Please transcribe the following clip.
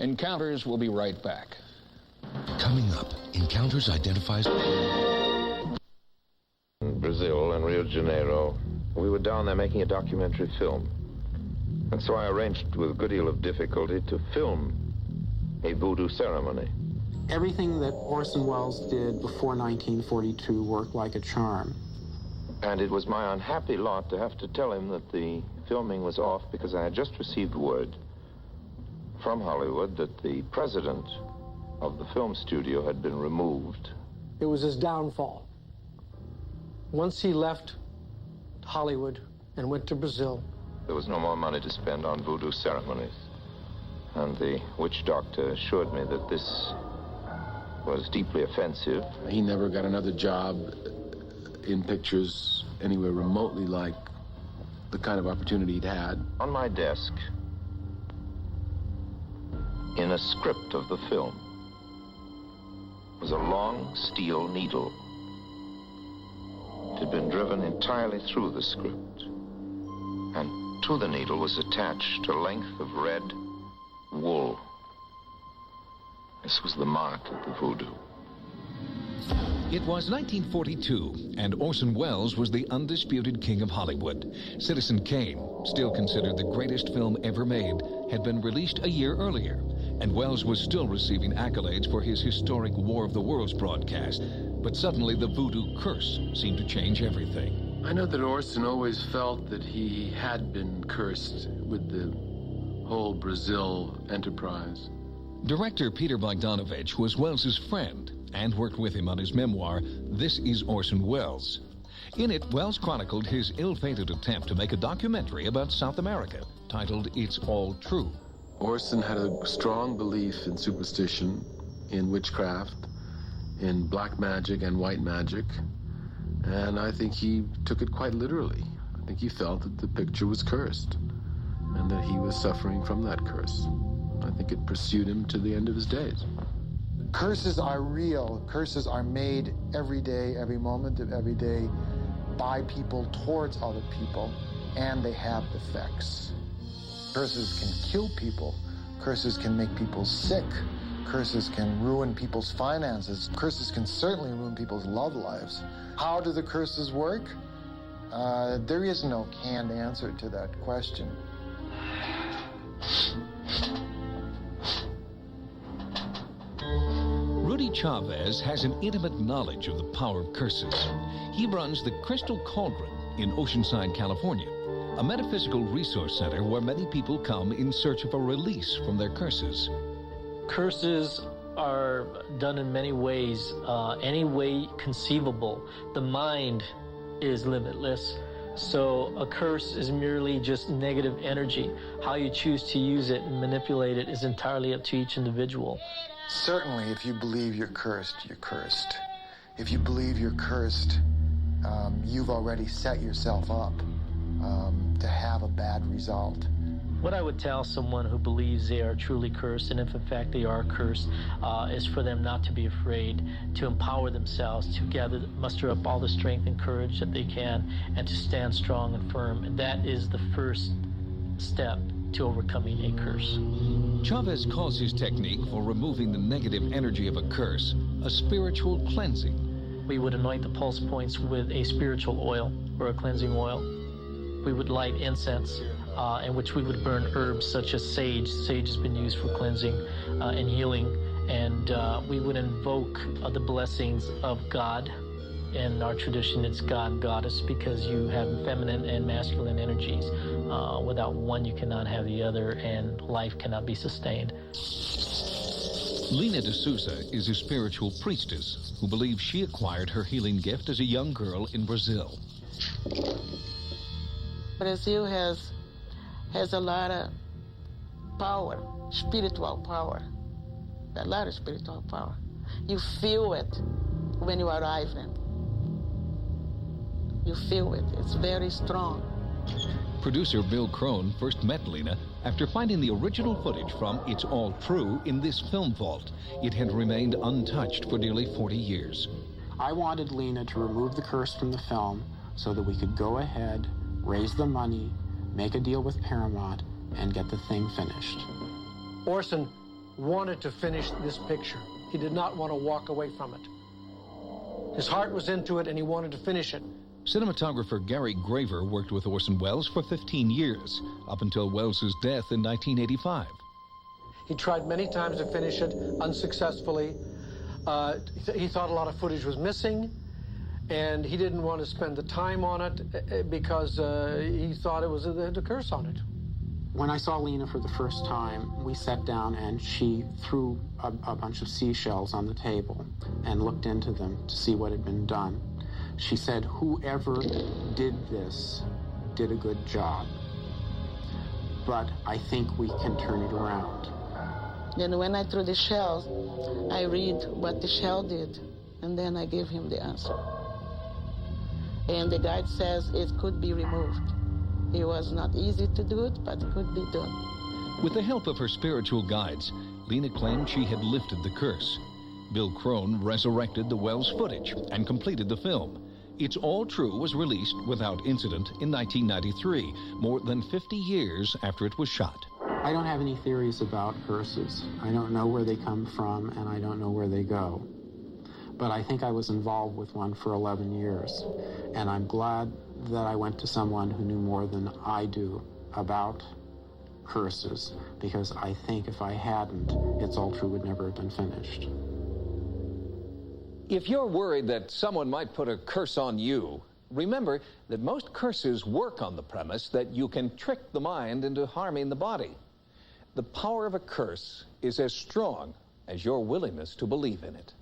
Encounters will be right back. Coming up, Encounters identifies... In Brazil and Rio de Janeiro, we were down there making a documentary film. And so I arranged with a good deal of difficulty to film a voodoo ceremony. Everything that Orson Welles did before 1942 worked like a charm. And it was my unhappy lot to have to tell him that the filming was off because I had just received word from Hollywood that the president of the film studio had been removed. It was his downfall. Once he left Hollywood and went to Brazil. There was no more money to spend on voodoo ceremonies. And the witch doctor assured me that this was deeply offensive. He never got another job in pictures anywhere remotely like the kind of opportunity he'd had. On my desk, in a script of the film, was a long steel needle. It had been driven entirely through the script. And to the needle was attached a length of red wool. This was the mark of the voodoo. It was 1942, and Orson Welles was the undisputed king of Hollywood. Citizen Kane, still considered the greatest film ever made, had been released a year earlier, and Welles was still receiving accolades for his historic War of the Worlds broadcast. But suddenly the voodoo curse seemed to change everything. I know that Orson always felt that he had been cursed with the whole Brazil enterprise. Director Peter Bogdanovich was Welles's friend and worked with him on his memoir, This Is Orson Welles. In it, Welles chronicled his ill-fated attempt to make a documentary about South America, titled It's All True. Orson had a strong belief in superstition, in witchcraft, in black magic and white magic, and I think he took it quite literally. I think he felt that the picture was cursed and that he was suffering from that curse. I think it pursued him to the end of his days. Curses are real. Curses are made every day, every moment of every day by people towards other people, and they have effects. Curses can kill people. Curses can make people sick. Curses can ruin people's finances. Curses can certainly ruin people's love lives. How do the curses work? There is no canned answer to that question. Rudy Chavez has an intimate knowledge of the power of curses. He runs the Crystal Cauldron in Oceanside, California, a metaphysical resource center where many people come in search of a release from their curses. Curses are done in many ways, any way conceivable. The mind is limitless. So a curse is merely just negative energy. How you choose to use it and manipulate it is entirely up to each individual. Certainly, if you believe you're cursed, you're cursed. If you believe you're cursed, you've already set yourself up to have a bad result. What I would tell someone who believes they are truly cursed, and if in fact they are cursed, is for them not to be afraid, to empower themselves, to muster up all the strength and courage that they can, and to stand strong and firm. And that is the first step to overcoming a curse. Chavez calls his technique for removing the negative energy of a curse a spiritual cleansing. We would anoint the pulse points with a spiritual oil or a cleansing oil. We would light incense, in which we would burn herbs such as sage. Sage has been used for cleansing and healing. And we would invoke the blessings of God. In our tradition, it's God and Goddess, because you have feminine and masculine energies. Without one, you cannot have the other, and life cannot be sustained. Lina D'Souza is a spiritual priestess who believes she acquired her healing gift as a young girl in Brazil. Brazil has a lot of power, spiritual power, a lot of spiritual power. You feel it when you arrive in. You feel it. It's very strong. Producer Bill Crone first met Lina after finding the original footage from It's All True in this film vault. It had remained untouched for nearly 40 years. I wanted Lina to remove the curse from the film so that we could go ahead, raise the money, make a deal with Paramount, and get the thing finished. Orson wanted to finish this picture. He did not want to walk away from it. His heart was into it, and he wanted to finish it. Cinematographer Gary Graver worked with Orson Welles for 15 years, up until Welles's death in 1985. He tried many times to finish it, unsuccessfully. He thought a lot of footage was missing, and he didn't want to spend the time on it because he thought it was a curse on it. When I saw Lena for the first time, we sat down and she threw a bunch of seashells on the table and looked into them to see what had been done. She said, "Whoever did this did a good job, but I think we can turn it around." Then when I threw the shells, I read what the shell did, and then I gave him the answer. And the guide says it could be removed. It was not easy to do it, but it could be done. With the help of her spiritual guides, Lena claimed she had lifted the curse. Bill Crone resurrected the Welles footage and completed the film. It's All True was released without incident in 1993, more than 50 years after it was shot. I don't have any theories about curses. I don't know where they come from, and I don't know where they go. But I think I was involved with one for 11 years, and I'm glad that I went to someone who knew more than I do about curses, because I think if I hadn't, It's All True would never have been finished. If you're worried that someone might put a curse on you, remember that most curses work on the premise that you can trick the mind into harming the body. The power of a curse is as strong as your willingness to believe in it.